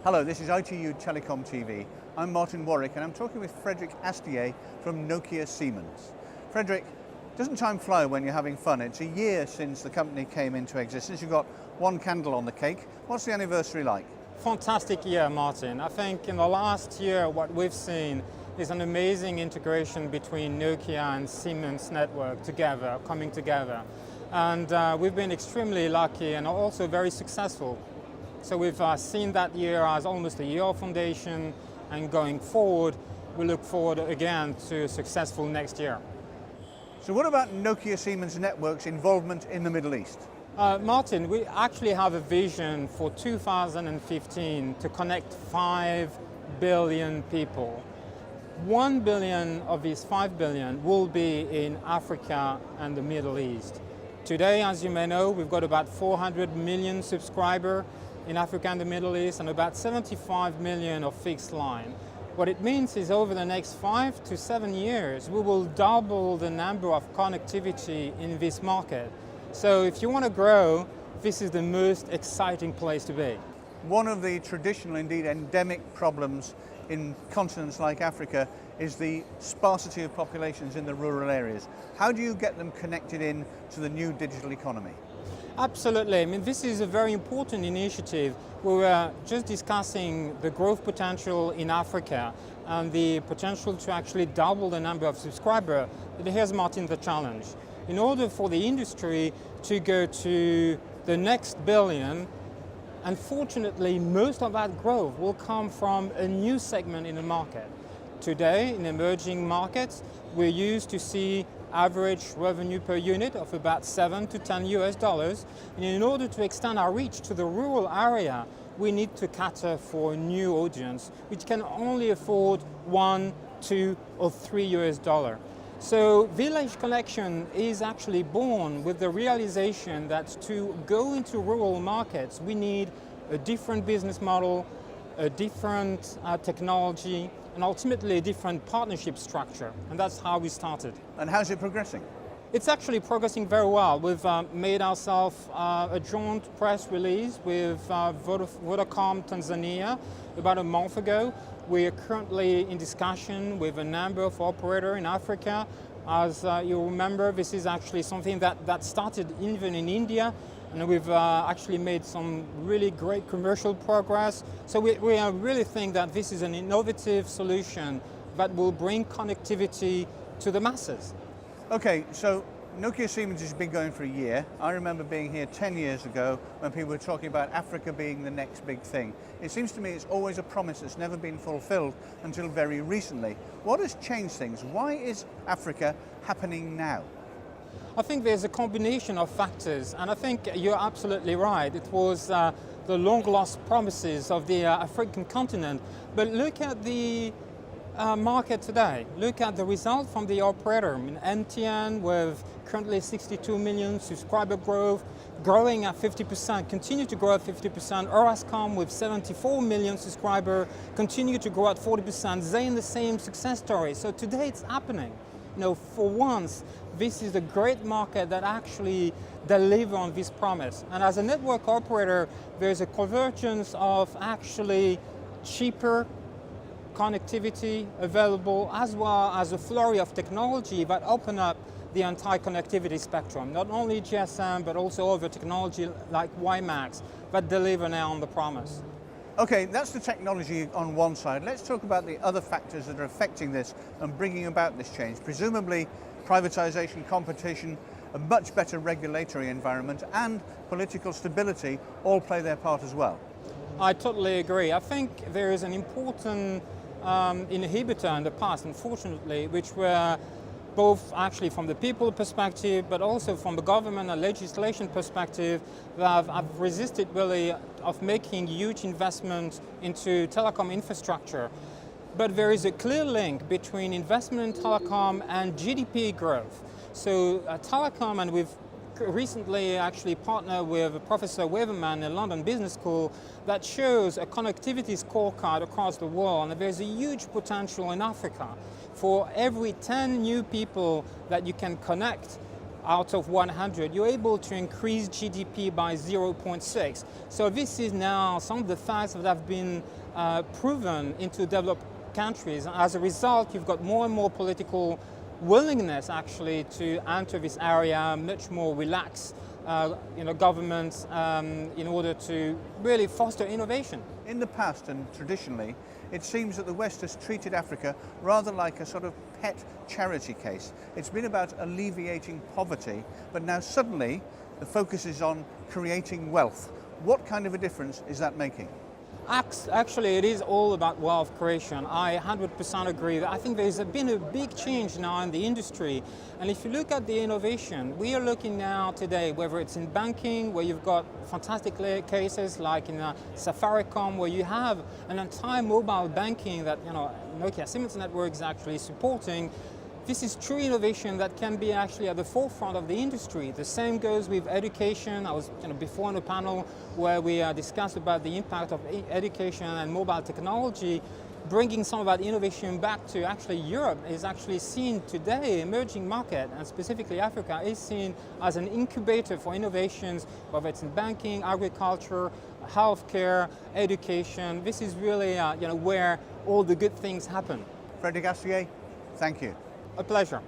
Hello, this is ITU Telecom TV. I'm Martin Warwick and I'm talking with Frederic Astier from Nokia Siemens. Frederic, doesn't time fly when you're having fun? It's a year since the company came into existence. You've got one candle on the cake. What's the anniversary like? Fantastic year, Martin. I think in the last year what we've seen is an amazing integration between Nokia and Siemens network coming together. And we've been extremely lucky and also very successful. So we've seen that year as almost a year of foundation, and going forward, we look forward again to a successful next year. So what about Nokia Siemens Network's involvement in the Middle East? Martin, we actually have a vision for 2015 to connect 5 billion people. 1 billion of these 5 billion will be in Africa and the Middle East. Today, as you may know, we've got about 400 million subscribers in Africa and the Middle East, and about 75 million of fixed line. What it means is over the next 5 to 7 years, we will double the number of connectivity in this market. So if you want to grow, this is the most exciting place to be. One of the traditional, indeed endemic problems in continents like Africa is the sparsity of populations in the rural areas. How do you get them connected in to the new digital economy? Absolutely. I mean, this is a very important initiative. We were just discussing the growth potential in Africa and the potential to actually double the number of subscribers. But here's, Martin, the challenge. In order for the industry to go to the next billion, unfortunately, most of that growth will come from a new segment in the market. Today, in emerging markets, we're used to see average revenue per unit of about $7 to $10. And in order to extend our reach to the rural area, we need to cater for a new audience, which can only afford $1, $2, or $3. So Village Connection is actually born with the realization that to go into rural markets, we need a different business model, a different technology, and ultimately a different partnership structure. And that's how we started. And how's it progressing? It's actually progressing very well. We've made ourselves a joint press release with Vodacom Tanzania about a month ago. We are currently in discussion with a number of operators in Africa. As you remember, this is actually something that started even in India, and we've actually made some really great commercial progress. So we really think that this is an innovative solution that will bring connectivity to the masses. Okay, so Nokia Siemens has been going for a year. I remember being here 10 years ago when people were talking about Africa being the next big thing. It seems to me it's always a promise that's never been fulfilled until very recently. What has changed things? Why is Africa happening now? I think there's a combination of factors, and I think you're absolutely right. It was the long-lost promises of the African continent. But look at the market today. Look at the result from the operator. I mean, MTN with currently 62 million subscriber growth, growing at 50%, continue to grow at 50%. Orascom with 74 million subscribers, continue to grow at 40%. Zain, the same success story. So today it's happening. You know, for once, this is a great market that actually delivers on this promise. And as a network operator, there's a convergence of actually cheaper connectivity available, as well as a flurry of technology that open up the entire connectivity spectrum. Not only GSM, but also other technology like WiMAX that deliver now on the promise. Okay, that's the technology on one side. Let's talk about the other factors that are affecting this and bringing about this change. Presumably, privatization, competition, a much better regulatory environment, and political stability all play their part as well. I totally agree. I think there is an important inhibitor in the past, unfortunately, which were both actually from the people perspective, but also from the government and legislation perspective, that have resisted really of making huge investments into telecom infrastructure. But there is a clear link between investment in telecom and GDP growth. So telecom, and we've recently actually partnered with Professor Weverman in the London Business School that shows a connectivity scorecard across the world, and there's a huge potential in Africa. For every 10 new people that you can connect out of 100, you're able to increase GDP by 0.6. So this is now some of the facts that have been proven into developed countries. And as a result, you've got more and more political willingness actually to enter this area, much more relaxed governments in order to really foster innovation. In the past and traditionally, it seems that the West has treated Africa rather like a sort of pet charity case. It's been about alleviating poverty, but now suddenly the focus is on creating wealth. What kind of a difference is that making? Actually, it is all about wealth creation. I 100% agree. I think there's been a big change now in the industry. And if you look at the innovation, we are looking now today, whether it's in banking, where you've got fantastic cases like in Safaricom, where you have an entire mobile banking that Nokia Siemens Network is actually supporting. This is true innovation that can be actually at the forefront of the industry. The same goes with education. I was before on a panel where we discussed about the impact of education and mobile technology. Bringing some of that innovation back to actually Europe is actually seen today, emerging market, and specifically Africa, is seen as an incubator for innovations, whether it's in banking, agriculture, healthcare, education. This is really where all the good things happen. Frederic Astier, thank you. A pleasure.